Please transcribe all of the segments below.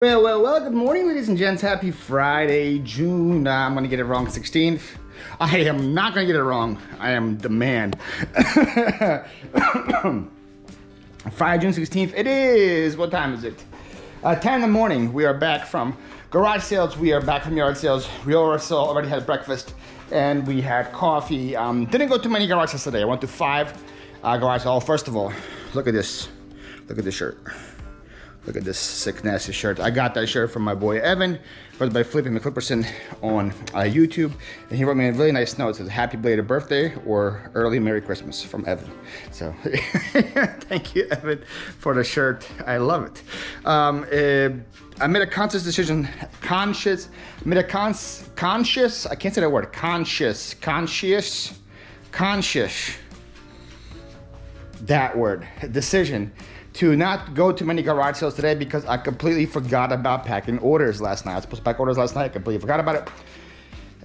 Well, good morning, ladies and gents. Happy Friday, June, I'm gonna get it wrong, 16th. I am not gonna get it wrong. I am the man. Friday, June 16th. It is, what time is it? 10 in the morning. We are back from garage sales. We are back from yard sales. We also already had breakfast and we had coffee. Didn't go to many garage sales today. I went to 5 garage sales. First of all, look at this. Look at this shirt. Look at this sick, nasty shirt. I got that shirt from my boy Evan, brought by Flyp McClipperson on YouTube. And he wrote me a really nice note. It says, happy belated birthday or early Merry Christmas from Evan. So thank you, Evan, for the shirt. I love it. I made a conscious decision, I can't say that word, conscious, that word, decision to not go to many garage sales today because I completely forgot about packing orders last night. I was supposed to pack orders last night, I completely forgot about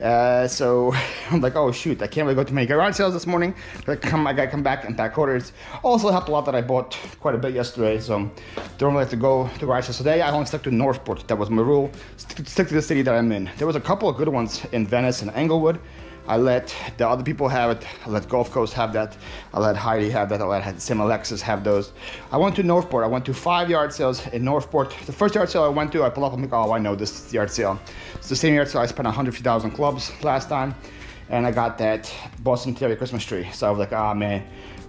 it. So I'm like, oh shoot, I can't really go to many garage sales this morning. I gotta come back and pack orders. Also helped a lot that I bought quite a bit yesterday, so don't really have to go to garage sales today. I only stuck to Northport. That was my rule. Stick to the city that I'm in. There was a couple of good ones in Venice and Englewood. I let the other people have it. I let Gulf Coast have that. I let Heidi have that. I let Sim Alexis have those. I went to Northport. I went to 5 yard sales in Northport. The first yard sale I went to, I pull up and I'm like, oh, I know this yard sale. It's the same yard sale I spent 150,000 clubs last time. And I got that Boston Terry Christmas tree. So I was like, oh man,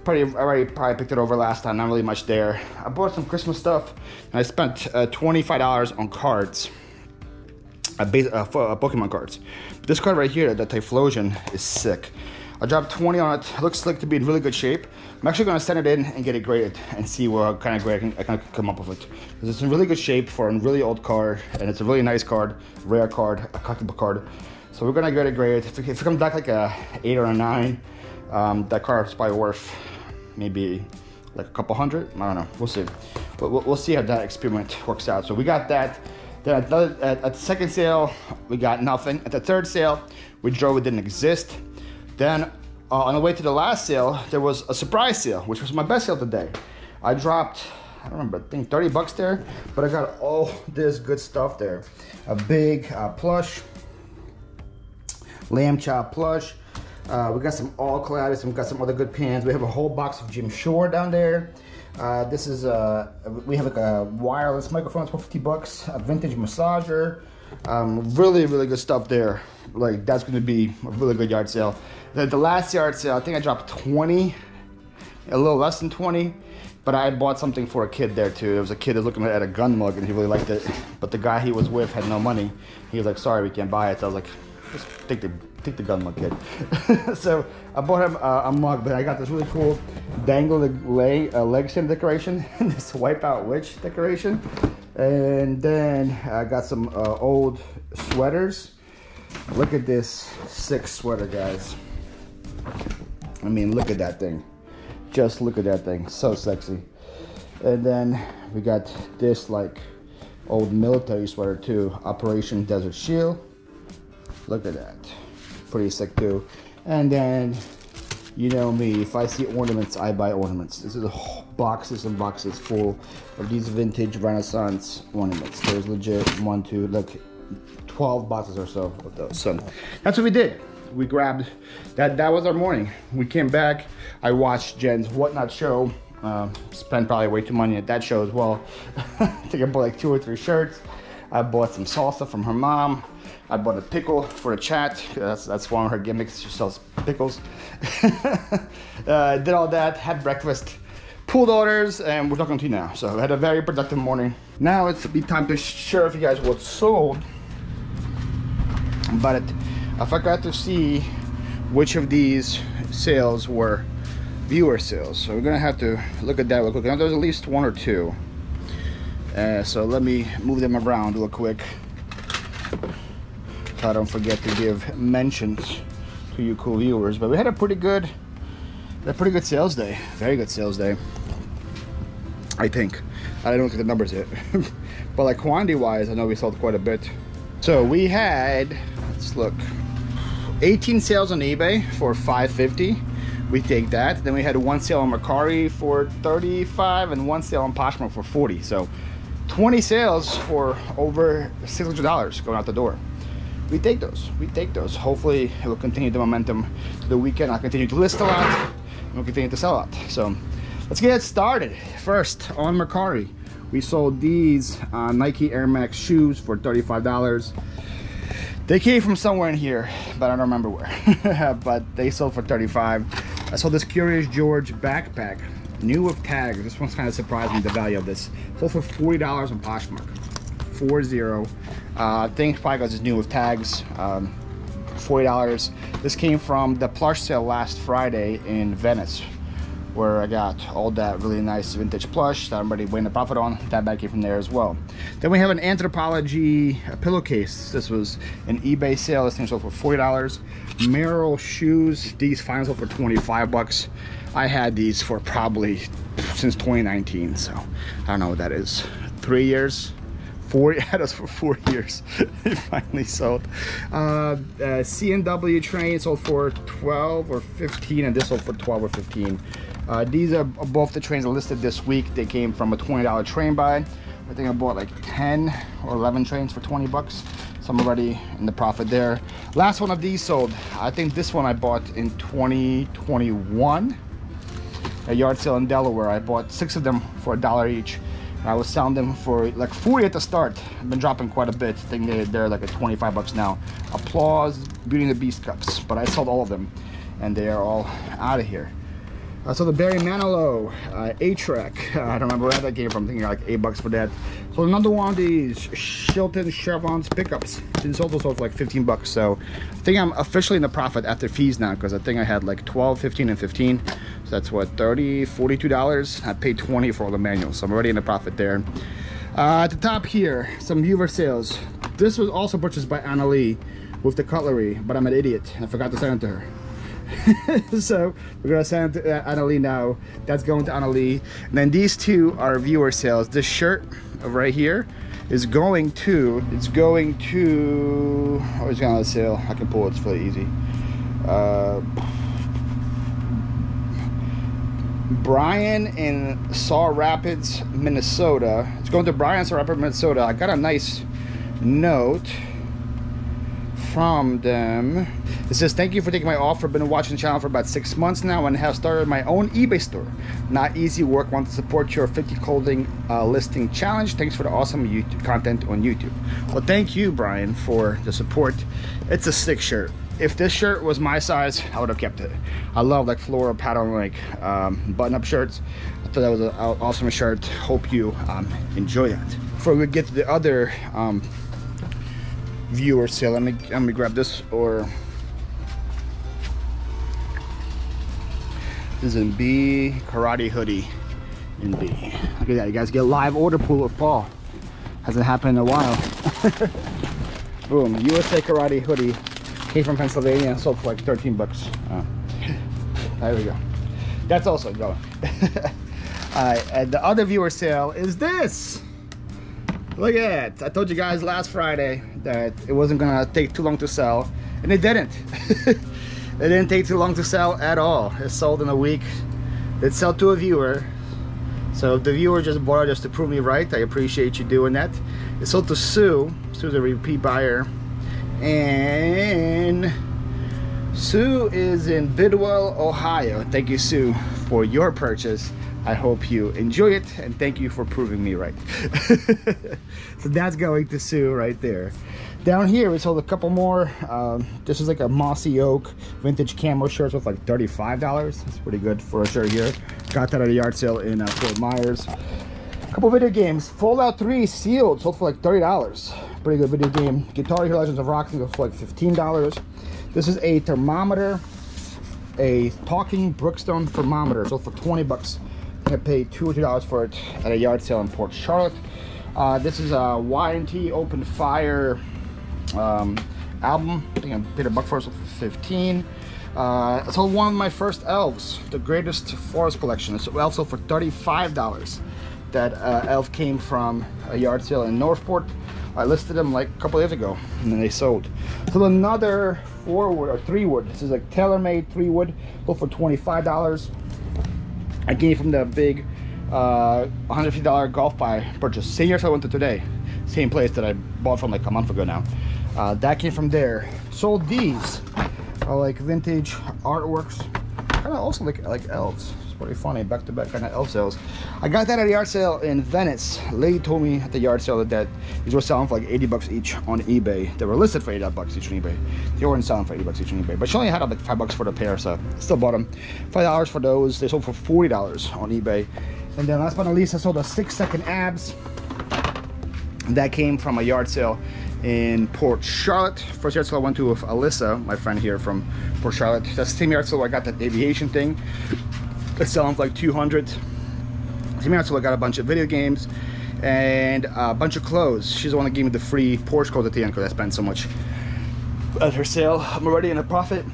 I already probably picked it over last time. Not really much there. I bought some Christmas stuff and I spent $25 on cards. Pokemon cards. But this card right here, the Typhlosion, is sick. I dropped 20 on it. It looks like to be in really good shape. I'm actually going to send it in and get it graded and see what kind of grade I can come up with it. Because it's in really good shape for a really old card, and it's a really nice card, rare card, a collectible card. So we're going to get it graded. If it comes back like a 8 or a 9, that card is probably worth maybe like a couple hundred. I don't know. We'll see. But we'll see how that experiment works out. So we got that. Then at the second sale, we got nothing. At the third sale, we drove, it didn't exist. Then on the way to the last sale, there was a surprise sale, which was my best sale today. I dropped, I don't remember, I think 30 bucks there, but I got all this good stuff there. A big plush, lamb chop plush. We got some all collabs and we got some other good pans. We have a whole box of Jim Shore down there. This is we have like a wireless microphone. It's for 50 bucks. A vintage massager. Really good stuff there. Like that's going to be a really good yard sale. The last yard sale, I think I dropped 20, a little less than 20. But I bought something for a kid there too. There was a kid that was looking at a gun mug and he really liked it. But the guy he was with had no money. He was like, sorry, we can't buy it. So I was like, just take the gun mug, kid. So I bought him a mug, but I got this really cool dangling leg stand decoration, this Wipeout Witch decoration, and then I got some old sweaters. Look at this sick sweater, guys. I mean, look at that thing. Just look at that thing, so sexy. And then we got this like old military sweater too, Operation Desert Shield. Look at that. Pretty sick too. And then, you know me, if I see ornaments, I buy ornaments. This is a whole boxes and boxes full of these vintage Renaissance ornaments. There's legit 1, 2, look, 12 boxes or so of those. So that's what we did. We grabbed that. That was our morning. We came back. I watched Jen's Whatnot show. Spent probably way too money at that show as well. I think I bought like 2 or 3 shirts. I bought some salsa from her mom. I bought a pickle for the chat. That's one of her gimmicks. She sells pickles. Did all that, had breakfast, pulled orders, and we're talking to you now. So I had a very productive morning. Now it's time to share with you guys what's sold. But I forgot to see which of these sales were viewer sales. So we're gonna have to look at that real quick. I know there's at least 1 or 2. So let me move them around real quick. So I don't forget to give mentions to you cool viewers. But we had a pretty good sales day. Very good sales day, I think. I don't look at the numbers yet. But like quantity wise, I know we sold quite a bit. So we had, let's look, 18 sales on eBay for $5.50. We take that. Then we had 1 sale on Mercari for $35 and 1 sale on Poshmark for $40. So 20 sales for over $600 going out the door. We take those. We take those. Hopefully it will continue the momentum to the weekend. I'll continue to list a lot and we'll continue to sell a lot. So let's get started. First, on Mercari, we sold these Nike Air Max shoes for $35. They came from somewhere in here, but I don't remember where. But they sold for $35. I saw this Curious George backpack, new with tags. This one's kind of surprising, the value of this. Sold for $40 on Poshmark. 40. I think probably because it's new with tags. $40. This came from the plush sale last Friday in Venice, where I got all that really nice vintage plush that I'm already waiting to profit on. That bag came from there as well. Then we have an Anthropologie pillowcase. This was an eBay sale. This thing sold for $40. Merrell shoes. These finals sold for 25 bucks. I had these for probably since 2019, so I don't know what that is. 3 years. Had us for 4 years. It finally sold. C&W train sold for 12 or 15, and this sold for 12 or 15. These are both the trains listed this week. They came from a $20 train buy. I think I bought like 10 or 11 trains for 20 bucks. So I'm already in the profit there. Last one of these sold. I think this one I bought in 2021. A yard sale in Delaware. I bought 6 of them for $1 each. I was selling them for like 40 at the start. I've been dropping quite a bit. I think they're like at 25 bucks now. Applause, Beauty and the Beast cups. But I sold all of them, and they are all out of here. So the Barry Manilow A-Trek. I don't remember where that came from. I think like $8 for that. So another one of these Shilton Chevrons pickups. This also sold for like 15 bucks. So I think I'm officially in the profit after fees now, because I think I had like 12, 15, and 15. So that's what, $30, $42. I paid 20 for all the manuals, so I'm already in the profit there. At the top here, some viewer sales. This was also purchased by Anna Lee with the cutlery, but I'm an idiot. I forgot to send it to her. So we're gonna send it to Anna Lee now. That's going to Anna Lee. And then these two are viewer sales. This shirt right here is going to, oh, it's going on sale. I can pull it, it's really easy. Brian in Saw Rapids, Minnesota. It's going to Brian in Saw Rapids, Minnesota. I got a nice note from them. It says, thank you for taking my offer. I've been watching the channel for about 6 months now and have started my own eBay store. Not easy work. Want to support your 50 clothing listing challenge. Thanks for the awesome YouTube content on YouTube. Well, thank you, Brian, for the support. It's a sick shirt. If this shirt was my size, I would have kept it. I love like floral pattern, like button-up shirts. I thought that was an awesome shirt. Hope you enjoy that. Before we get to the other viewer sale, let me grab this. Or this is in B, karate hoodie in B. Look at that, you guys get a live order pool with Paul. Hasn't happened in a while. Boom, USA karate hoodie. Came from Pennsylvania, sold for like 13 bucks. There we go. That's also going. And the other viewer sale is this. Look at it. I told you guys last Friday that it wasn't gonna take too long to sell, and it didn't. It didn't take too long to sell at all. It sold in a week. It sold to a viewer. So if the viewer just bought it just to prove me right, I appreciate you doing that. It sold to Sue. Sue's a repeat buyer. And Sue is in Bidwell, Ohio. Thank you, Sue, for your purchase. I hope you enjoy it, and thank you for proving me right. So that's going to Sue right there. Down here we sold a couple more. This is like a mossy oak vintage camo shirt with like $35. It's pretty good for a shirt here. Got that at a yard sale in Fort Myers. Couple video games. Fallout 3 sealed, sold for like $30. Pretty good video game. Guitar Hero Legends of Rock sold for like $15. This is a thermometer, a talking Brookstone thermometer, sold for 20 bucks. I paid $2 or $3 for it at a yard sale in Port Charlotte. This is a Y&T Open Fire album. I think I paid $1 for it, sold for 15. I sold one of my first elves, the Greatest Forest Collection. It's elf sold for $35. That elf came from a yard sale in Northport. I listed them like a couple days ago, and then they sold. So another 4-wood or 3-wood. This is like tailor-made 3-wood, sold for $25. I came from the big $150 golf buy purchase. Same yard sale I went to today. Same place that I bought from like a month ago now. That came from there. Sold these. Like vintage artworks. Kind of also like elves. It's pretty funny. Back to back kind of elf sales. I got that at a yard sale in Venice. Lady told me at the yard sale that these were selling for like 80 bucks each on eBay. They were listed for 80 bucks each on eBay. They weren't selling for 80 bucks each on eBay. But she only had like 5 bucks for the pair, so I still bought them. $5 for those. They sold for $40 on eBay. And then last but not least, I sold a 6-second abs. That came from a yard sale in Port Charlotte. First yard sale I went to with Alyssa, my friend here from Port Charlotte. That's the same yard sale I got that aviation thing. It's selling for like 200. Same yard sale I got a bunch of video games and a bunch of clothes. She's the one that gave me the free Porsche clothes at the end because I spent so much at her sale. I'm already in a profit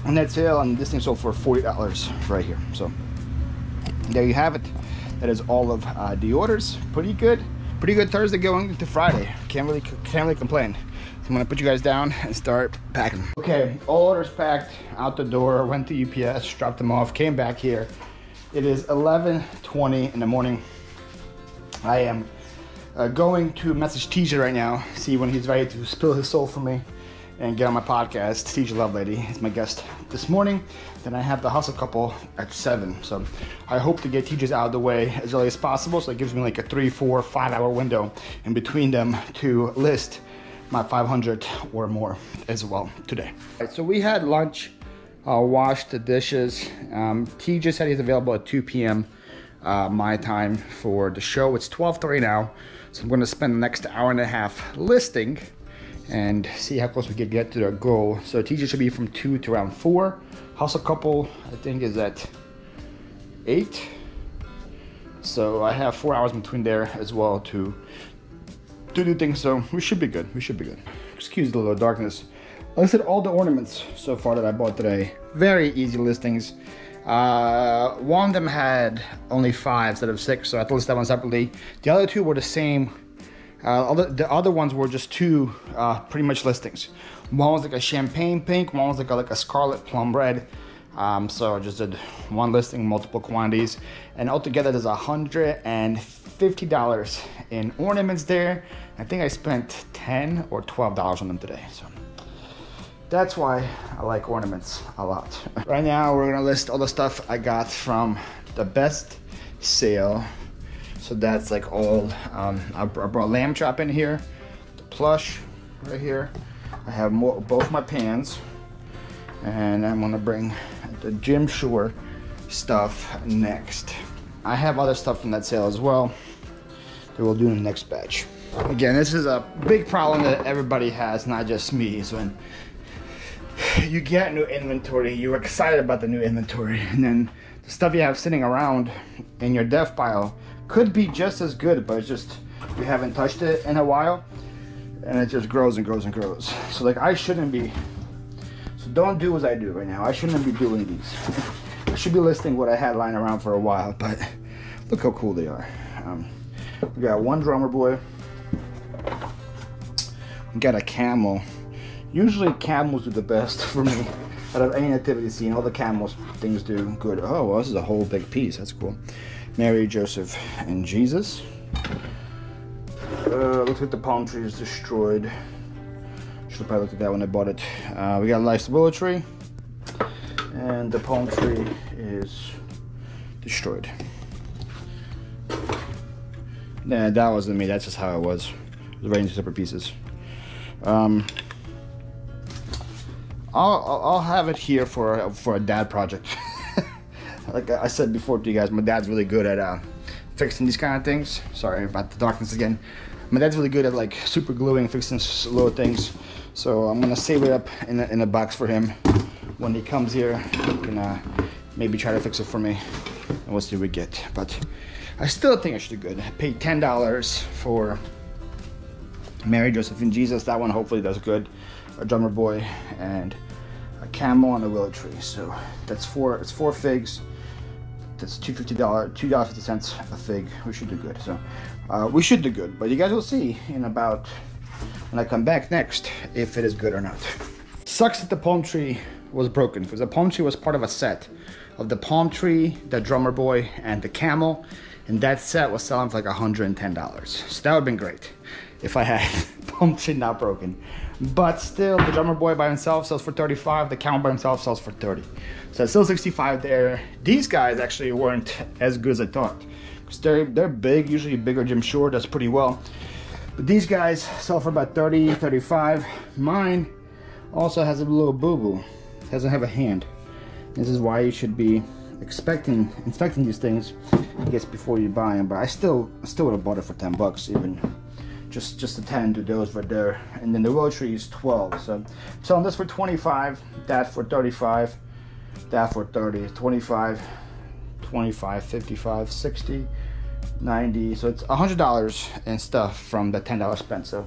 on that sale, and this thing sold for $40 right here. So there you have it. That is all of the orders. Pretty good Thursday going into Friday. Can't really complain. So I'm gonna put you guys down and start packing. Okay, all orders packed, out the door, went to UPS, dropped them off, came back here. It is 11:20 in the morning. I am going to message TJ right now, see when he's ready to spill his soul for me and get on my podcast. TJ Lovelady is my guest this morning. Then I have the Hustle Couple at 7. So I hope to get TJ's out of the way as early as possible. So it gives me like a 3, 4, 5 hour window in between them to list my 500 or more as well today. All right, so we had lunch, washed the dishes. TJ said he's available at 2 p.m. My time for the show. It's 12:30 now. So I'm gonna spend the next hour and a half listing and see how close we can get to their goal. So TJ should be from 2 to around 4. Hustle Couple, I think, is at 8. So I have 4 hours between there as well to do things. So we should be good. Excuse the little darkness. I listed all the ornaments so far that I bought today. Very easy listings. One of them had only 5 instead of 6, so I had to list that one separately. The other 2 were the same. The other ones were just 2 pretty much listings. One was like a champagne pink, one was like a scarlet plum red. So I just did one listing, multiple quantities, and altogether there's $150 in ornaments there. I think I spent $10 or $12 on them today. So that's why I like ornaments a lot. Right now we're gonna list all the stuff I got from the best sale. So that's like all, I brought lamb chop in here, the plush right here. I have both my pans, and I'm gonna bring the Jim Shore stuff next. I have other stuff from that sale as well that we'll do in the next batch. Again, this is a big problem that everybody has, not just me, is when you get new inventory, you're excited about the new inventory, and then the stuff you have sitting around in your dev pile could be just as good, but it's just you haven't touched it in a while, and it just grows and grows and grows. So like I shouldn't be, so don't do as I do right now. I shouldn't be doing these. I should be listing what I had lying around for a while, but look how cool they are. We got one drummer boy. We got a camel. Usually camels do the best for me out of any nativity scene. All the camels things do good. Oh, well, this is a whole big piece. That's cool. Mary, Joseph, and Jesus. Looks like the palm tree is destroyed. Should probably look at that when I bought it. We got a nice willow tree, and the palm tree is destroyed. Nah, that wasn't me. That's just how it was. It was arranged in separate pieces. I'll have it here for a dad project. Like I said before to you guys, my dad's really good at fixing these kind of things. Sorry about the darkness again. My dad's really good at like super gluing, fixing little things. So I'm gonna save it up in a box for him. When he comes here, he can maybe try to fix it for me, and we'll see what we get. But I still think I should do good. I paid $10 for Mary, Joseph, and Jesus. That one hopefully does good. A drummer boy and a camel and a willow tree. So that's it's 4 figs. That's $2.50 a fig. We should do good. So we should do good. But you guys will see in about when I come back next if it is good or not. Sucks that the palm tree was broken, because the palm tree was part of a set of the palm tree, the drummer boy, and the camel, and that set was selling for like $110. So that would have been great if I had palm tree not broken. But still, the drummer boy by himself sells for 35, the camel by himself sells for 30. So it's still 65 there. These guys actually weren't as good as I thought, because they're big, usually bigger Jim Shore does pretty well. But these guys sell for about 30, 35. Mine also has a little boo-boo. Doesn't have a hand. This is why you should be inspecting these things, I guess, before you buy them. But I still would have bought it for 10 bucks, even just the 10 to those right there. And then the rotary is 12. So I'm selling this for 25, that for 35, that for 30, 25, 25, 55, 60, 90. So it's $100 and stuff from the $10 spent. So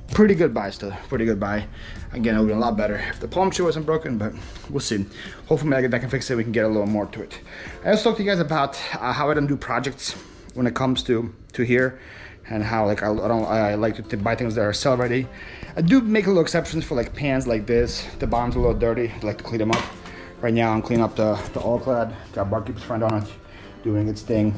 pretty good buy still, pretty good buy. Again, it would be a lot better if the palm tree wasn't broken, but we'll see. Hopefully that can fix it, we can get a little more to it. I also talked to you guys about how I don't do projects when it comes to here, and how like I like to buy things that are sell ready. I do make a little exceptions for like pans like this. The bottom's a little dirty, I like to clean them up. Right now I'm cleaning up the all-clad, got Barkeep's friend on it, doing its thing.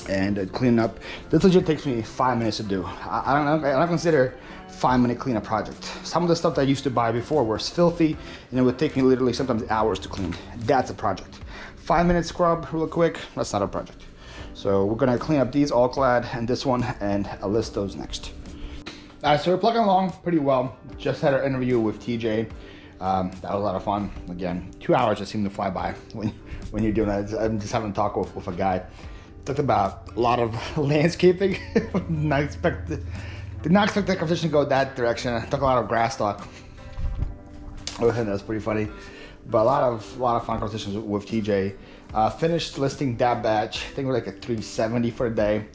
And cleaning up, this legit takes me 5 minutes to do. I don't consider 5-minute cleanup project. Some of the stuff that I used to buy before was filthy, and it would take me literally sometimes hours to clean. That's a project. 5-minute scrub real quick, that's not a project. So we're gonna clean up these all-clad and this one, and I'll list those next. Alright, so we're plugging along pretty well. Just had our interview with TJ. That was a lot of fun. Again, 2 hours just seem to fly by when you're doing that. I'm just having a talk with a guy. Talked about a lot of landscaping. Did not expect the conversation to go that direction. I took a lot of grass talk. That was pretty funny. But a lot of fun conversations with TJ. Finished listing that batch. I think we're like at 370 for the day.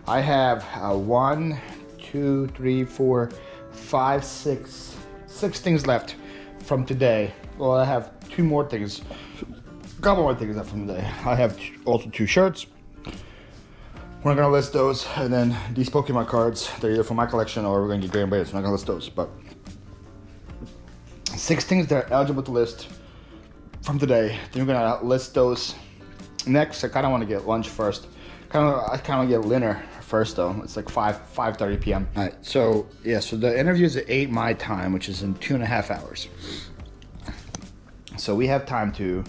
I have 1, 2, 3, 4, 5, 6 things left from today. Well, I have 2 more things. A couple more things left from today. I have also 2 shirts. We're not gonna list those, and then these Pokemon cards, they're either from my collection or we're gonna get Grand Bears. We're not gonna list those, but 6 things that are eligible to list from today. Then we're gonna list those next. I kind of want to get lunch first. I kind of want to get dinner first though. It's like 5:30 p.m. All right, so yeah, so the interview is at 8 my time, which is in 2.5 hours. So we have time to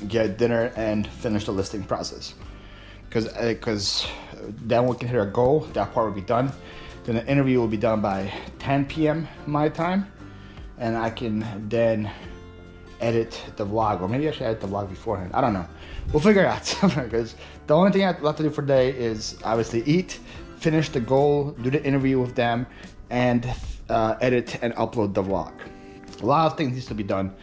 get dinner and finish the listing process. Because then we can hit our goal, that part will be done. Then the interview will be done by 10 p.m. my time, and I can then edit the vlog, or maybe I should edit the vlog beforehand. I don't know. We'll figure it out. Because the only thing I have to do for today is obviously eat, finish the goal, do the interview with them, and edit and upload the vlog. A lot of things needs to be done.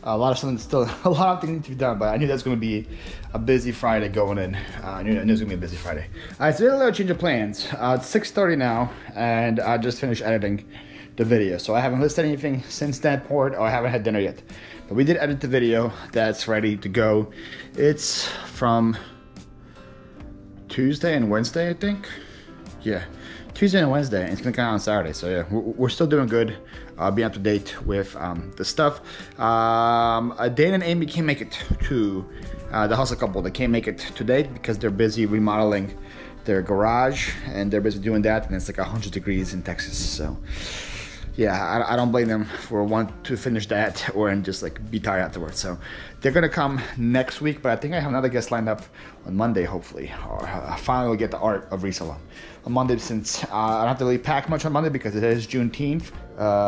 A lot of things need to be done, but I knew that's going to be a busy Friday going in. I knew it was going to be a busy Friday. All right, so there's a little change of plans. It's 6:30 now, and I just finished editing the video. So I haven't listed anything since that point, or I haven't had dinner yet. But we did edit the video. That's ready to go. It's from Tuesday and Wednesday, I think. Yeah, Tuesday and Wednesday, and it's gonna come out on Saturday. So yeah, we're still doing good. Be up to date with the stuff. Dana and Amy can't make it to the hustle couple. They can't make it today because they're busy remodeling their garage, and they're busy doing that, and it's like 100 degrees in Texas. So yeah, I don't blame them for wanting to finish that or and just like be tired afterwards. So they're gonna come next week, but I think I have another guest lined up on Monday, hopefully. Or finally we'll get the art of Reseller on Monday, since I don't have to really pack much on Monday because it is Juneteenth.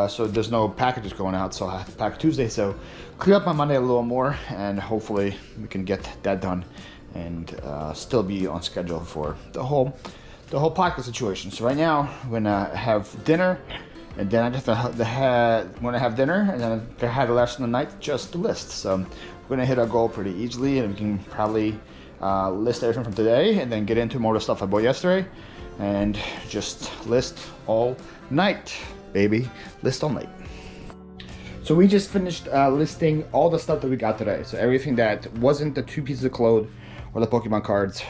So there's no packages going out, so I have to pack Tuesday. So clear up my Monday a little more, and hopefully we can get that done and still be on schedule for the whole podcast situation. So right now I'm gonna have dinner. And then I just when I have dinner, and then I have the rest of the night just to list. So we're gonna hit our goal pretty easily, and we can probably list everything from today, and then get into more of the stuff I bought yesterday, and just list all night, baby. List all night. So we just finished listing all the stuff that we got today. So everything that wasn't the 2 pieces of clothes or the Pokemon cards,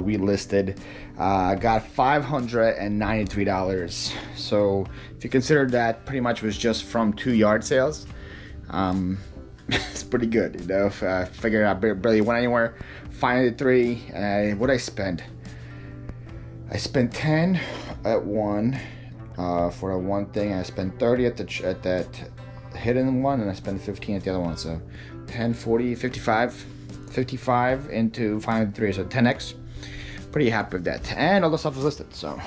we listed. Got $593. So if you consider that pretty much was just from 2 yard sales, It's pretty good, you know. If I figured I barely went anywhere. 503. What did I spend? I spent 10 at one for a one thing. I spent 30 at that hidden one, and I spent 15 at the other one. So 10, 40, 55 into 503, so 10x. Pretty happy with that. And all the stuff is listed, so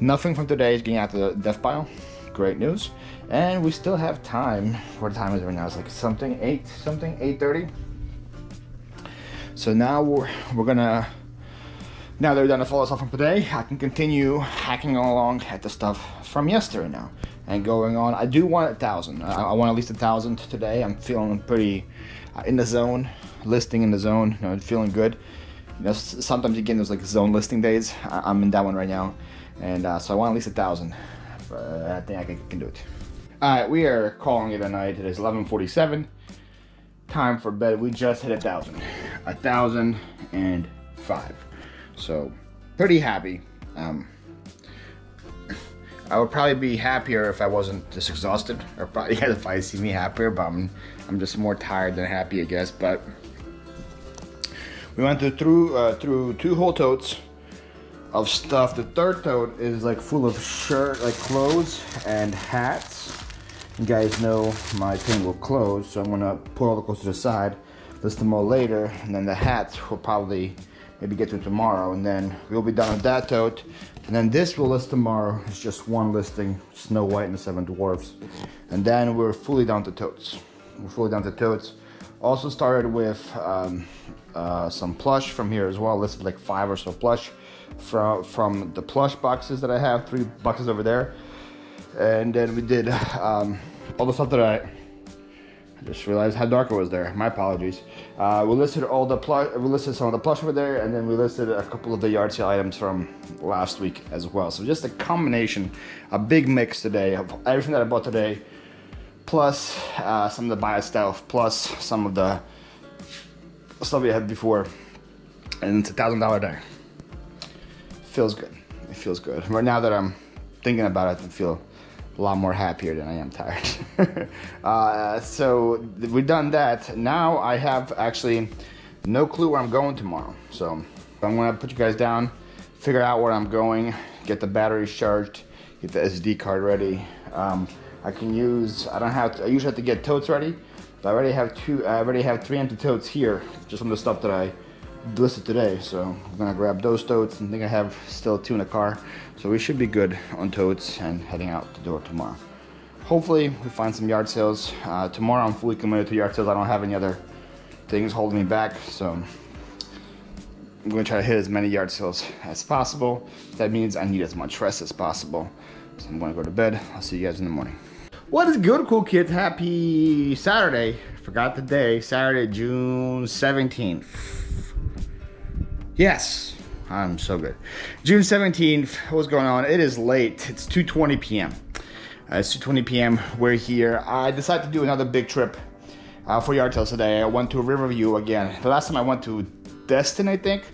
nothing from today is getting out of the death pile. Great news. And we still have time. What time is it right now? It's like something 8:30. So now we're gonna, now that we're done with all the stuff from today, I can continue hacking along at the stuff from yesterday now and going on. I do want 1,000. I want at least 1,000 today. I'm feeling pretty in the zone, listing in the zone. You know, feeling good. You know, sometimes you get those like zone listing days. I'm in that one right now, and so I want at least 1,000. I think I can do it. All right, we are calling it a night. It is 11:47. Time for bed. We just hit 1,000. 1,005. So pretty happy. I would probably be happier if I wasn't this exhausted, or probably you guys would probably see me happier, but I'm just more tired than happy, I guess. But we went through 2 whole totes of stuff. The third tote is like full of clothes and hats. You guys know my thing will close, so I'm gonna put all the clothes to the side, list them all later, and then the hats will probably maybe get to tomorrow, and then we'll be done with that tote. And then this we'll list tomorrow. It's just one listing, Snow White and the 7 Dwarfs. And then we're fully down to totes. We're fully down to totes. Also started with some plush from here as well. Listed like 5 or so plush from the plush boxes that I have, 3 boxes over there. And then we did all the stuff that I just realized how dark it was there. My apologies. We listed all the plush. We listed some of the plush over there, and then we listed a couple of the yard sale items from last week as well. So just a combination, a big mix today of everything that I bought today, plus some of the buy stuff, plus some of the stuff we had before, and it's $1,000 day. Feels good. It feels good. Right now that I'm thinking about it, I feel a lot more happier than I am tired. So we've done that. Now I have actually no clue where I'm going tomorrow. So I'm gonna put you guys down, figure out where I'm going, get the batteries charged, get the SD card ready. I usually have to get totes ready, but I already have 3 empty totes here, just from the stuff that I listed today. So I'm gonna grab those totes, and I think I have still 2 in the car. So we should be good on totes and heading out the door tomorrow. Hopefully we find some yard sales. Tomorrow I'm fully committed to yard sales. I don't have any other things holding me back. So I'm gonna try to hit as many yard sales as possible. That means I need as much rest as possible. So I'm gonna go to bed. I'll see you guys in the morning. What is good, cool kids? Happy Saturday. Forgot the day. Saturday, June 17th. Yes, I'm so good. June 17th, what's going on? It is late. It's 2:20 p.m. It's 2:20 p.m. We're here. I decided to do another big trip for yard sales today. I went to Riverview again. The last time I went to Destin, I think,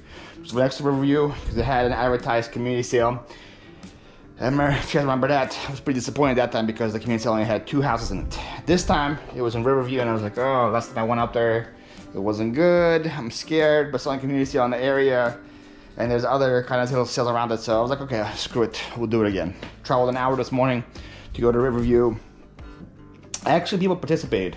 which was next to Riverview, because they had an advertised community sale. I remember, if you guys remember that, I was pretty disappointed that time because the community sale only had 2 houses in it. This time, it was in Riverview, and I was like, oh, last time I went up there, it wasn't good. I'm scared, but selling community sale in the area, and there's other kind of sales around it. So I was like, okay, screw it, we'll do it again. Traveled an hour this morning to go to Riverview. Actually, people participated.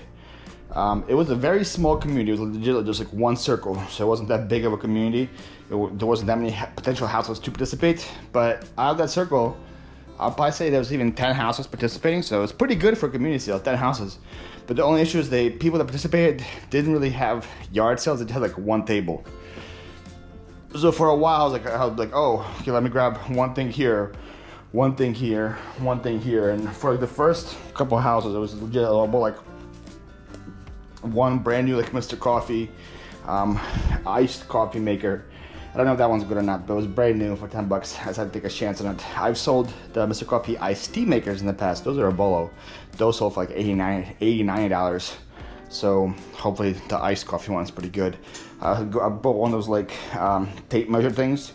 It was a very small community. It was legit just like 1 circle, so it wasn't that big of a community. There wasn't that many potential houses to participate. But out of that circle, I'll probably say there was even 10 houses participating, so it's pretty good for a community sale, 10 houses. But the only issue is the people that participated didn't really have yard sales. They just had like 1 table. So for a while, I was like, oh, okay, let me grab 1 thing here, 1 thing here, 1 thing here. And for the first couple of houses, it was legit like 1 brand new like Mr. Coffee iced coffee maker. I don't know if that one's good or not, but it was brand new for 10 bucks. I decided to take a chance on it. I've sold the Mr. Coffee iced tea makers in the past. Those are a bolo. Those sold for like $80-$90. So hopefully the iced coffee one's pretty good. I bought one of those like tape measure things.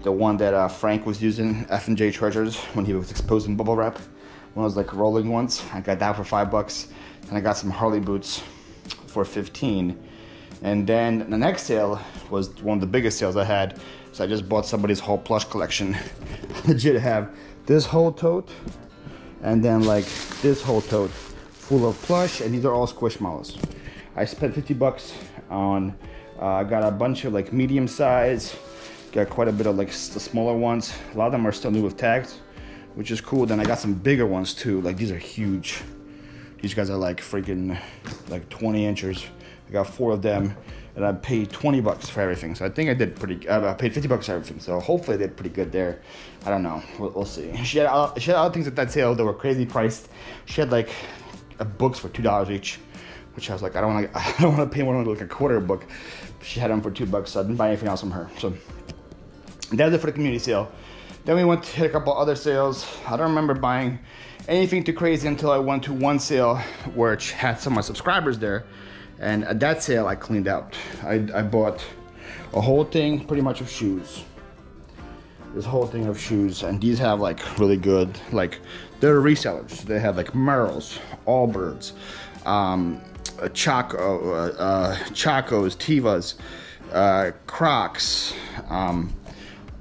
The one that Frank was using, F&J Treasures, when he was exposing bubble wrap. one of those like rolling ones. I got that for $5, and I got some Harley boots for 15. And then the next sale was one of the biggest sales I had. So I just bought somebody's whole plush collection. Legit have this whole tote, and then like this whole tote full of plush, and these are all Squishmallows. I spent $50 on, I got a bunch of like medium size, got quite a bit of like the smaller ones. A lot of them are still new with tags, which is cool. Then I got some bigger ones too. Like these are huge. These guys are like freaking like 20 inches. I got 4 of them, and I paid $20 for everything. So I think I did pretty. I paid $50 for everything. So hopefully I did pretty good there. I don't know. We'll see. She had other things at that sale that were crazy priced. She had like books for $2 each, which I was like, I don't want to pay more than like a quarter a book. She had them for $2, so I didn't buy anything else from her. So that was it for the community sale. Then we went to hit a couple other sales. I don't remember buying anything too crazy until I went to one sale which had some of my subscribers there. And at that sale, I cleaned out. I bought a whole thing pretty much of shoes. This whole thing of shoes, and these have like really good, like they're resellers. They have like Merrells, Allbirds, Chacos, Tevas, Crocs,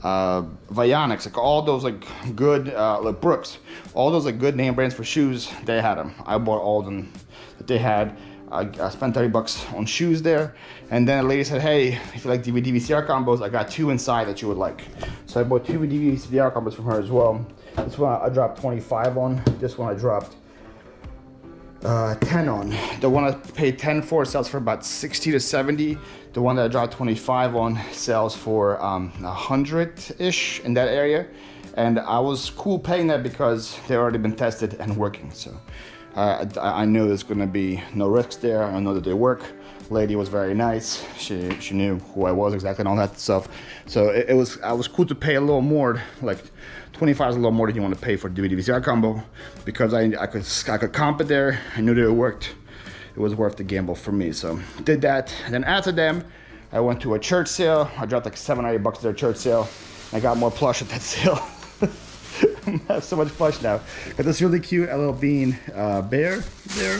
Vionics, like all those like good, like Brooks, all those like good name brands for shoes. They had them. I bought all of them that they had. I spent $30 on shoes there, and then a lady said, hey, if you like DVD VCR combos, I got 2 inside that you would like. So I bought 2 DVD VCR combos from her as well. This one I dropped 25 on. This one I dropped 10 on. The one I paid 10 for sells for about 60 to 70. The one that I dropped 25 on sells for 100-ish in that area. And I was cool paying that because they've already been tested and working. So I knew there's gonna be no risks there. I know that they work. Lady was very nice. She knew who I was exactly and all that stuff. So I was cool to pay a little more, like 25 is a little more than you want to pay for DVD VCR combo, because I could comp it there. I knew that it worked. It was worth the gamble for me. So did that. And then after them, I went to a church sale. I dropped like $7 or $8 at their church sale. I got more plush at that sale. I have so much plush now. Got this really cute LL Bean bear there.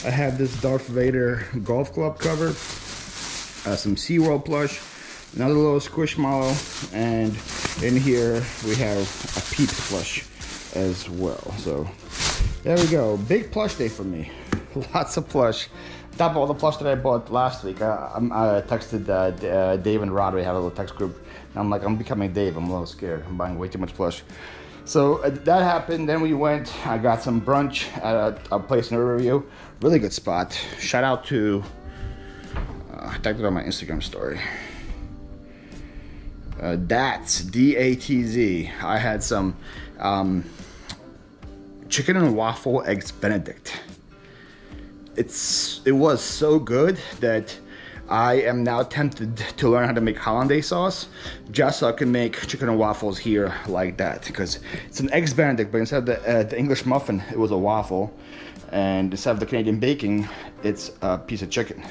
I have this Darth Vader golf club cover, some SeaWorld plush, another little Squishmallow, and in here we have a Peeps plush as well. So there we go. Big plush day for me. Lots of plush. On top of all the plush that I bought last week, I texted Dave and Rod. We have a little text group. And I'm like, I'm becoming Dave. I'm a little scared. I'm buying way too much plush. So that happened. Then we went, I got some brunch at a place in Riverview. Really good spot. Shout out to, I tagged it on my Instagram story. Datz, D-A-T-Z. I had some chicken and waffle eggs Benedict. It was so good that I am now tempted to learn how to make hollandaise sauce just so I can make chicken and waffles here like that, because it's an eggs Benedict, but instead of the English muffin, it was a waffle, and instead of the Canadian baking, it's a piece of chicken.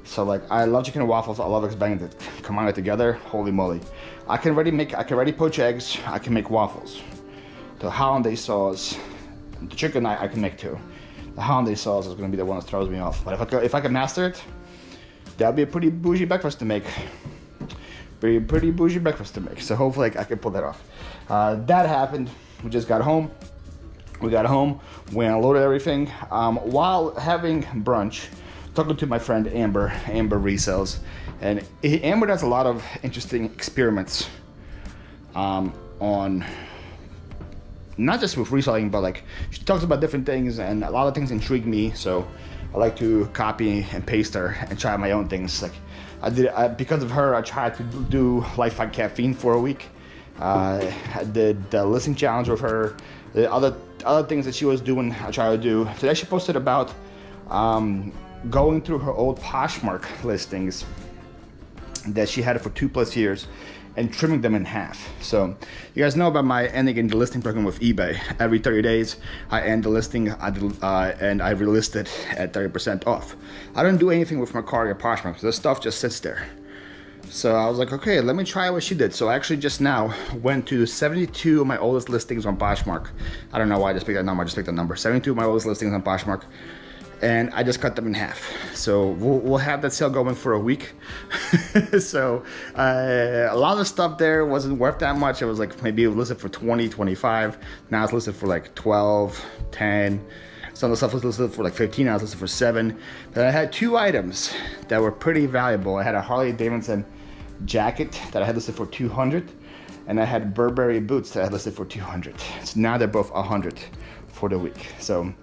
So like, I love chicken and waffles. I love eggs Benedict. Combine it together, holy moly! I can already poach eggs. I can make waffles. The hollandaise sauce, the chicken I can make too. The hollandaise sauce is going to be the one that throws me off. But if I can master it, that'd be a pretty bougie breakfast to make. Pretty bougie breakfast to make. So hopefully I can pull that off. That happened. We just got home. We unloaded everything. While having brunch, talking to my friend Amber resells. And Amber does a lot of interesting experiments on, not just with reselling, but like she talks about different things, and a lot of things intrigue me. So I like to copy and paste her and try my own things. Like because of her, I tried to do Life Fight Caffeine for a week. I did the listing challenge with her. The other things that she was doing, I tried to do. Today she posted about going through her old Poshmark listings that she had for 2+ years and trimming them in half. So you guys know about my ending the listing program with eBay. Every 30 days, I end the listing and I relist it at 30% off. I don't do anything with my car or Poshmark because this stuff just sits there. So I was like, okay, let me try what she did. So I actually just now went to 72 of my oldest listings on Poshmark. I don't know why I just picked that number. I just picked the number. 72 of my oldest listings on Poshmark. And I just cut them in half. So we'll have that sale going for a week. So a lot of the stuff there wasn't worth that much. It was like maybe it was listed for 20, 25. Now it's listed for like 12, 10. Some of the stuff was listed for like 15, I was listed for 7. But I had 2 items that were pretty valuable. I had a Harley Davidson jacket that I had listed for 200, and I had Burberry boots that I had listed for 200. So now they're both 100 for the week. So,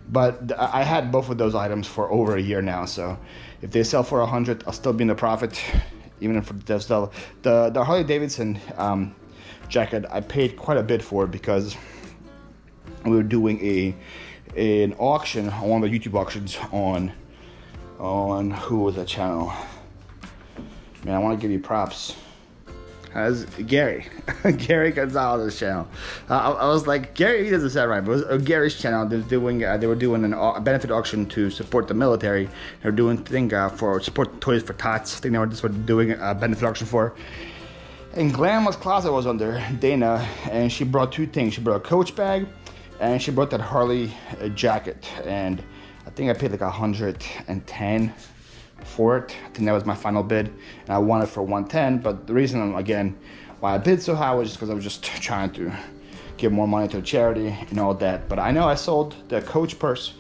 but I had both of those items for over a year now. So if they sell for 100, I'll still be in the profit, even if they sell. The Harley Davidson jacket, I paid quite a bit for it because we were doing an auction on one of the YouTube auctions on who was that channel? Man, I want to give you props. As Gary, Gary Gonzalez's channel. I was like, Gary, he doesn't sound right, but it was Gary's channel. They were doing a benefit auction to support the military. They were doing for support Toys for Tots. I think they were just doing a benefit auction for. And Grandma's Closet was on there, Dana, and she brought 2 things. She brought a Coach bag, and she brought that Harley jacket, and I think I paid like 110 for it. I think that was my final bid, and I won it for 110. But the reason, again, why I bid so high was just because I was just trying to give more money to a charity and all that. But I know I sold the Coach purse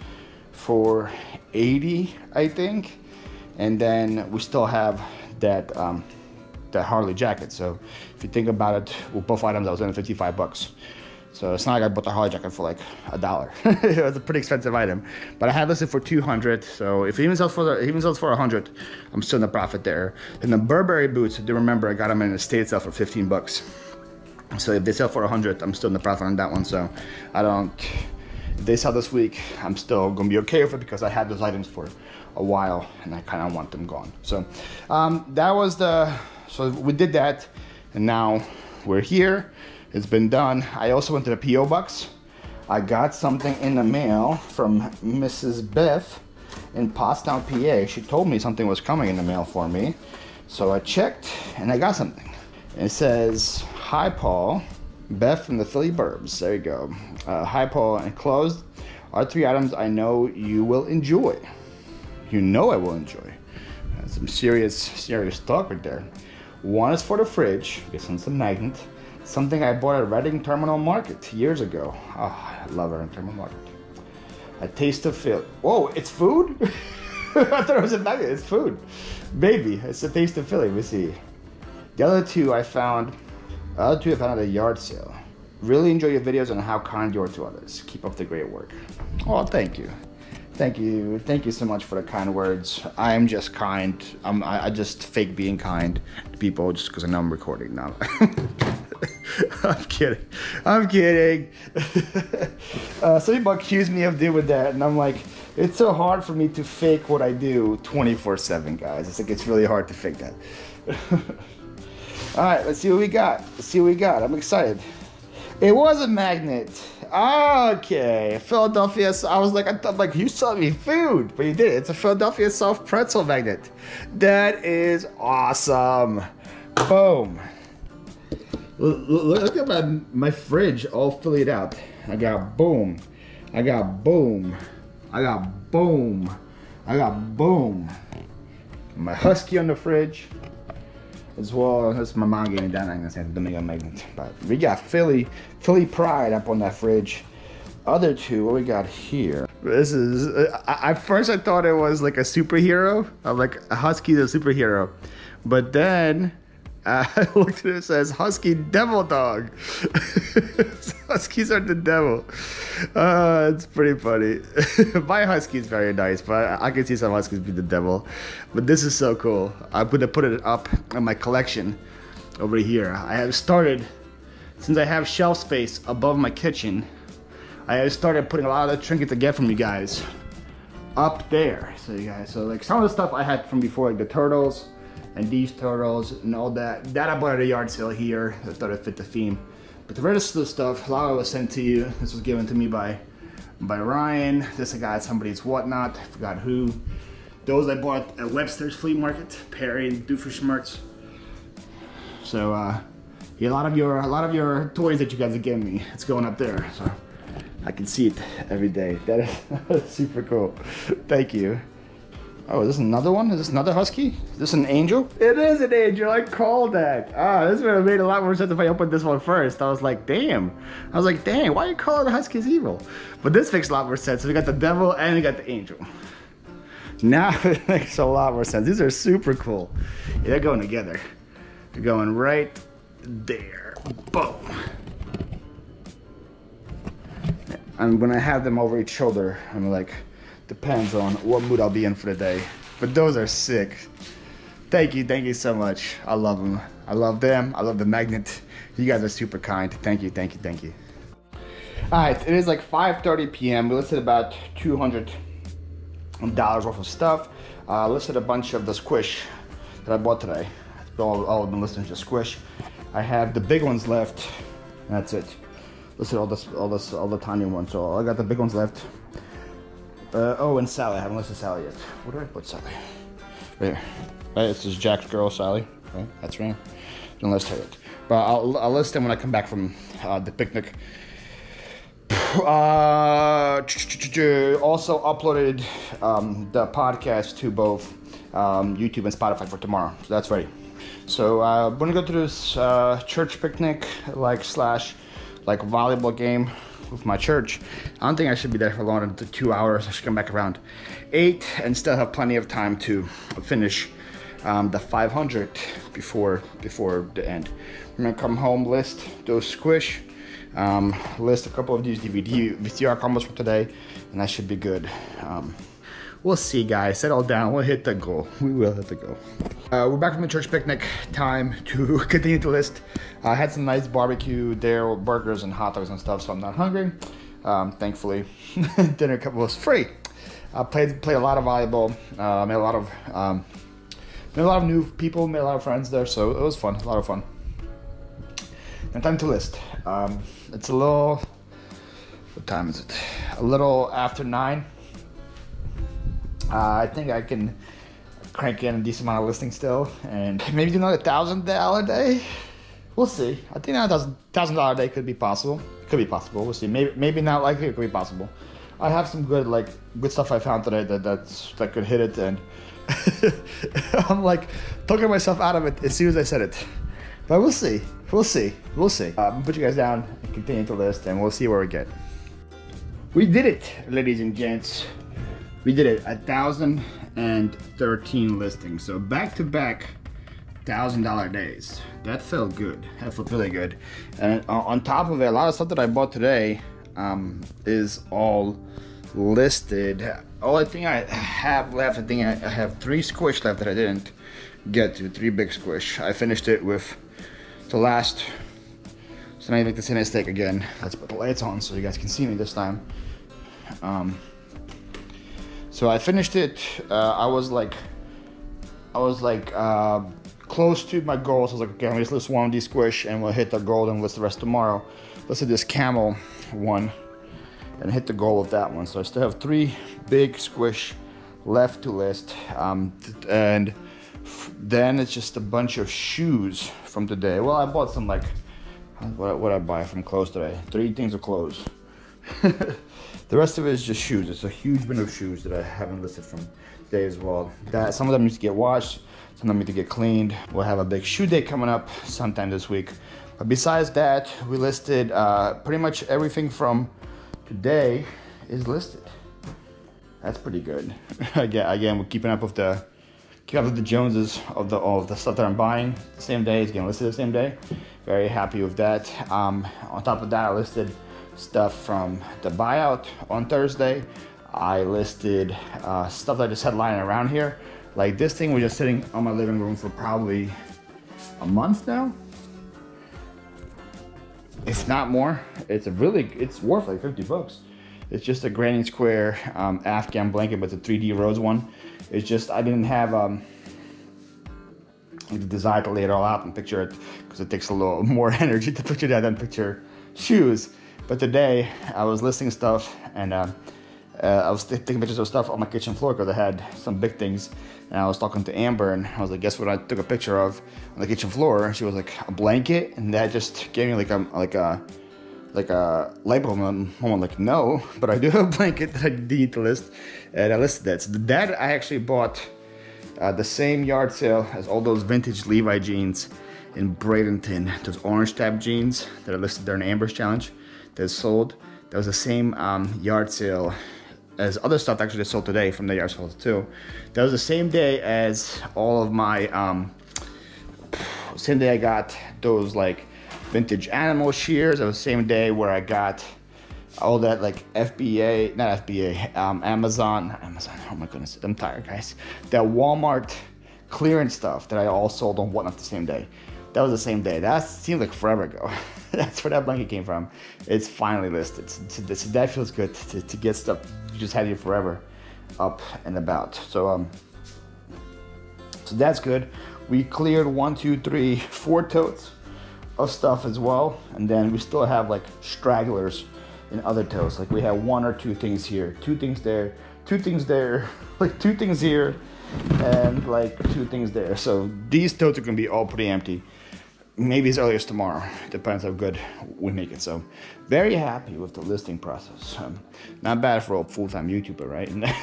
for 80, I think, and then we still have that that Harley jacket. So if you think about it, with both items, I was in 55 bucks. So it's not like I bought the Harley jacket for like $1. It was a pretty expensive item, but I had listed for 200. So if it even sells for 100, I'm still in the profit there. And the Burberry boots, do remember I got them in a estate sale for 15 bucks. So if they sell for 100, I'm still in the profit on that one. So if they sell this week, I'm still gonna be okay with it because I had those items for a while and I kind of want them gone. So so we did that, and now we're here. It's been done. I also went to the P.O. Box. I got something in the mail from Mrs. Beth in Pottstown, PA. She told me something was coming in the mail for me. So I checked and I got something. It says, "Hi Paul, Beth from the Philly Burbs." There you go. "Hi Paul, enclosed are 3 items I know you will enjoy." You know I will enjoy. That's some serious talk right there. One is for the fridge. It's on some magnet. Something I bought at Reading Terminal Market years ago. Oh, I love Reading Terminal Market. A taste of Philly. Whoa, it's food? I thought it was a nugget. It's food. Baby, it's a taste of Philly. Let me see. The other 2 I found at a yard sale. Really enjoy your videos and how kind you are to others. Keep up the great work. Oh, thank you. Thank you so much for the kind words. I am just kind. I just fake being kind to people just because I know I'm recording now. I'm kidding. Some people accuse me of doing that, and I'm like, it's so hard for me to fake what I do 24/7, guys. It's like it's really hard to fake that. All right, let's see what we got. I'm excited. It was a magnet. Okay, Philadelphia. I thought like you sold me food, but you did. It's a Philadelphia soft pretzel magnet. That is awesome. Boom. Look at my fridge all filled out. I got boom. I got boom. I got boom. I got boom. My Husky on the fridge. As well, that's my mom gave me that. I'm gonna say the Domingo magnet. But we got Philly Pride up on that fridge. Other 2, what we got here? This is, at first I thought it was like a superhero. I'm like, a Husky's a superhero. But then I looked at it, it says Husky Devil Dog. Huskies are the devil. It's pretty funny. My Husky is very nice, but I can see some Huskies be the devil. But this is so cool. I'm gonna put it up in my collection over here. I have started, since I have shelf space above my kitchen, I have started putting a lot of the trinkets I get from you guys up there. So like some of the stuff I had from before, like the turtles and these turtles and all that I bought at a yard sale here. I thought it fit the theme. But the rest of the stuff, a lot of it was sent to you. This was given to me by Ryan. This I got somebody's whatnot, I forgot who. Those I bought at Webster's Flea Market, Perry and Doofenshmirtz. So yeah, a lot of your toys that you guys are giving me, it's going up there. So I can see it every day. That is super cool. Thank you. Oh, is this another one? Is this another husky? Is this an angel? It is an angel. I called that. Ah, this would have made a lot more sense if I opened this one first. I was like, damn. Why you calling the huskies evil? But this makes a lot more sense. So we got the devil and we got the angel. Now it makes a lot more sense. These are super cool. Yeah, they're going together. They're going right there. Boom. And when I have them over each shoulder, I'm like, depends on what mood I'll be in for the day. But those are sick. Thank you so much. I love them. I love them. I love the magnet. You guys are super kind. Thank you. All right, it is like 5:30 p.m. We listed about $200 worth of stuff. Listed a bunch of the squish that I bought today. All of them listed to squish. I have the big ones left. That's it. Listed all the tiny ones. So I got the big ones left. Oh, and Sally. I haven't listed Sally yet. Where did I put Sally? Right here. Right, this is Jack's girl, Sally. Right, that's right. Didn't list her yet. But I'll list them when I come back from the picnic. Also uploaded the podcast to both YouTube and Spotify for tomorrow. So that's ready. So I'm gonna go to this church picnic, slash volleyball game with my church. I don't think I should be there for longer than 2 hours. I should come back around 8 and still have plenty of time to finish the 500 before the end. I'm gonna come home, list those squish, list a couple of these VCR combos for today, and I should be good. We'll see, guys. Settle down. We'll hit the goal. We will hit the goal. We're back from the church picnic. Time to continue to list. I had some nice barbecue there with burgers and hot dogs and stuff, so I'm not hungry. Thankfully, dinner was free. I played a lot of volleyball. Met a lot of new people. Made a lot of friends there, so it was fun. A lot of fun. And time to list. It's a little. What time is it? A little after 9. I think I can crank in a decent amount of listings still, and maybe do another $1,000 day. We'll see. I think that $1,000 day could be possible. We'll see. Maybe not likely. It could be possible. I have some good stuff I found today that could hit it, and I'm like talking myself out of it as soon as I said it. But we'll see. I'll put you guys down and continue to list, and we'll see where we get. We did it, ladies and gents. We did it, 1,013 listings. So back-to-back $1,000 days. That felt good. That felt really good. And on top of it, a lot of stuff that I bought today is all listed. Only thing I have left, I have 3 squish left that I didn't get to. 3 big squish. I finished it with the last. So now you make the same mistake again. Let's put the lights on so you guys can see me this time. So I finished it. I was close to my goal. So I was like, okay, I'm gonna list one of these squish and we'll hit the goal and list the rest tomorrow. Listed this camel one and hit the goal with that one. So I still have 3 big squish left to list. And then it's just a bunch of shoes from today. Well, I bought some what I buy from clothes today. 3 things of clothes. The rest of it is just shoes. It's a huge bin of shoes that I haven't listed from today as well. Some of them need to get washed, some of them need to get cleaned. We'll have a big shoe day coming up sometime this week. But besides that, we listed pretty much everything from today is listed. That's pretty good. Again, we're keeping up with the Joneses of the stuff that I'm buying the same day. It's getting listed the same day. Very happy with that. On top of that, I listed stuff from the buyout on Thursday. I listed stuff that I just had lying around here. Like this thing was just sitting on my living room for probably a month now, if not more. It's worth like $50. It's just a granny square Afghan blanket, but it's a 3D rose one. It's just I didn't have the desire to lay it all out and picture it, because it takes a little more energy to picture that than picture shoes. But today I was listing stuff, and I was taking pictures of stuff on my kitchen floor because I had some big things, and I was talking to Amber, and I was like, guess what I took a picture of on the kitchen floor? And she was like, a blanket, and that just gave me like a light bulb moment. I'm like, no, but I do have a blanket that I need to list, and I listed that. So that I actually bought the same yard sale as all those vintage Levi jeans in Bradenton, those orange tab jeans that I listed during the Amber's challenge that sold. That was the same yard sale as other stuff actually that sold today from the yard sale too. That was the same day as all of my, same day I got those like vintage animal shears. That was the same day where I got all that like Amazon, oh my goodness, I'm tired guys. That Walmart clearance stuff that I all sold on Whatnot the same day. That was the same day. That seemed like forever ago. That's where that blanket came from. It's finally listed. So that feels good to get stuff you just had here forever up and about. So that's good. We cleared 1, 2, 3, 4 totes of stuff as well. And then we still have like stragglers in other totes. Like we have 1 or 2 things here, 2 things there, 2 things there, like 2 things here, and like 2 things there. So these totes are gonna be all pretty empty. Maybe as early as tomorrow. Depends how good we make it. So very happy with the listing process. Not bad for a full-time YouTuber, right? Not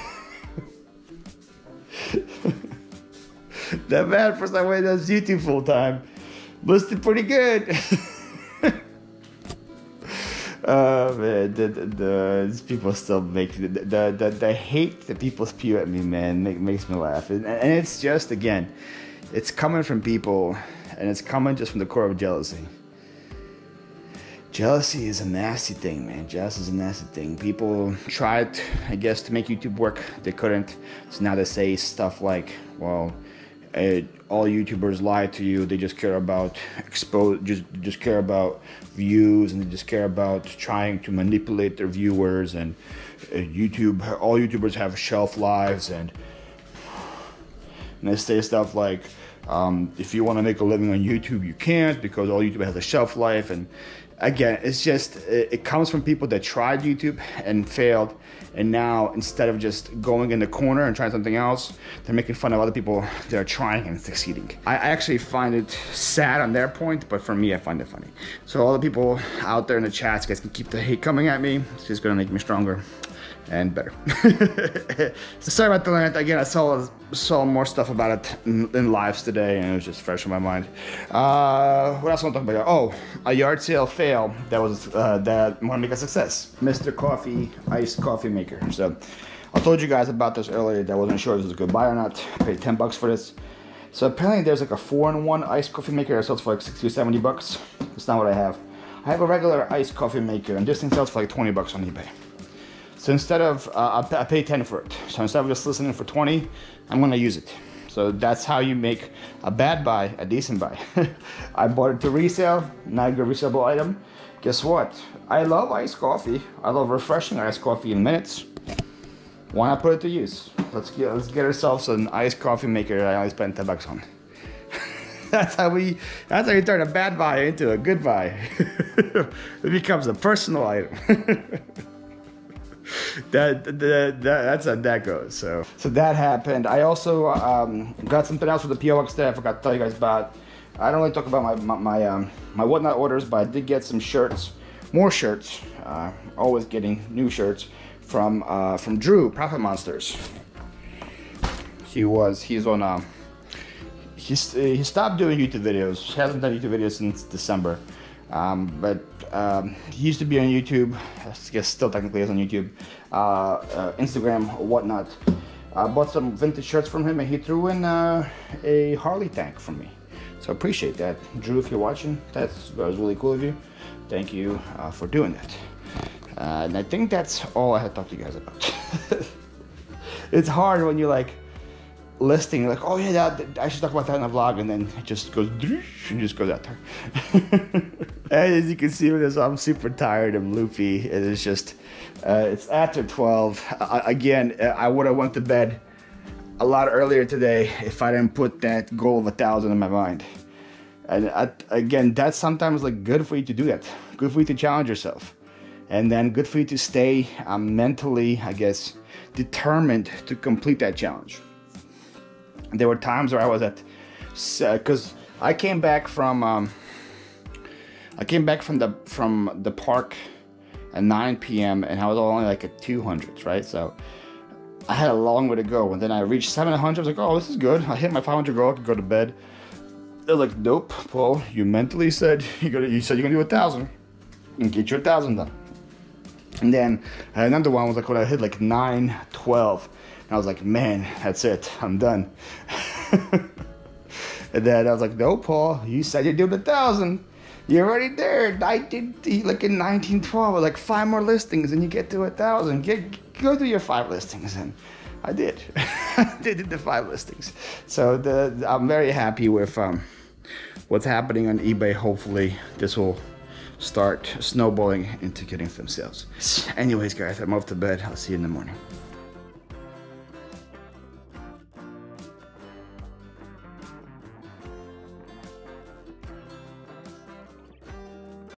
bad for someone that does YouTube full-time. Listed pretty good. Man, these people still make the hate that people spew at me, man, makes me laugh. And it's just, again, it's coming from people, and it's coming just from the core of jealousy. Jealousy is a nasty thing, man. Jealousy is a nasty thing. People tried, I guess, to make YouTube work. They couldn't. So now they say stuff like, well, all YouTubers lie to you. They just care about just care about views, and they just care about trying to manipulate their viewers. And all YouTubers have shelf lives, and they say stuff like, if you want to make a living on YouTube, you can't, because all YouTube has a shelf life. And again, it's just, it comes from people that tried YouTube and failed, and now instead of just going in the corner and trying something else, they're making fun of other people that are trying and succeeding. I actually find it sad on their point, but for me, I find it funny. So all the people out there in the chats, guys, can keep the hate coming at me. It's just gonna make me stronger and better. So sorry about the rant. Again, I saw more stuff about it in lives today, and it was just fresh in my mind. What else I want to talk about? Oh, a yard sale fail that was that want to make a success. Mr. Coffee iced coffee maker. So I told you guys about this earlier that I wasn't sure if this was a good buy or not. I paid 10 bucks for this. So apparently there's like a 4-in-1 iced coffee maker that sells for like 60 or 70 bucks. That's not what I have. I have a regular iced coffee maker, and this thing sells for like 20 bucks on eBay. So instead of, I paid 10 for it. So instead of just listening for 20, I'm gonna use it. So that's how you make a bad buy a decent buy. I bought it to resale, not a good resellable item. Guess what? I love iced coffee. I love refreshing iced coffee in minutes. Why not put it to use? Let's get ourselves an iced coffee maker that I only spent 10 bucks on. That's how you turn a bad buy into a good buy. It becomes a personal item. That's how that goes. So that happened. I also got something else with the PO box that I forgot to tell you guys about. I don't really talk about my Whatnot orders, but I did get some shirts, more shirts. Always getting new shirts from Drew, Profit Monsters. He stopped doing YouTube videos. He hasn't done YouTube videos since December. But he used to be on YouTube. I guess still technically is on YouTube, Instagram, Whatnot. I bought some vintage shirts from him, and he threw in a Harley tank from me. So I appreciate that. Drew, if you're watching, that was really cool of you. Thank you for doing that. And I think that's all I had to talk to you guys about. It's hard when you're like listing, like, oh yeah, I should talk about that in a vlog, and then it just goes and just goes out there. And as you can see with this, I'm super tired and loopy. It is just, it's after 12. Again, I would have went to bed a lot earlier today if I didn't put that goal of 1,000 in my mind. And again, that's sometimes like good for you to do that. Good for you to challenge yourself. And then good for you to stay mentally, I guess, determined to complete that challenge. There were times where I was at, because I came back from the park at 9 p.m. and I was only like at 200s, right? So I had a long way to go. And then I reached 700. I was like, oh, this is good. I hit my 500 goal. I could go to bed. They're like, nope, Paul, you mentally said you're gonna do 1,000 and get your 1,000 done. And then another one was like when I hit like 912, and I was like, man, that's it, I'm done. And then I was like, no, Paul, you said you'd do 1,000. You're already there. I did like in 1912, like 5 more listings, and you get to 1,000. Go do your 5 listings, and I did. I did the 5 listings. So I'm very happy with what's happening on eBay. Hopefully, this will start snowballing into getting some sales. Anyways, guys, I'm off to bed. I'll see you in the morning.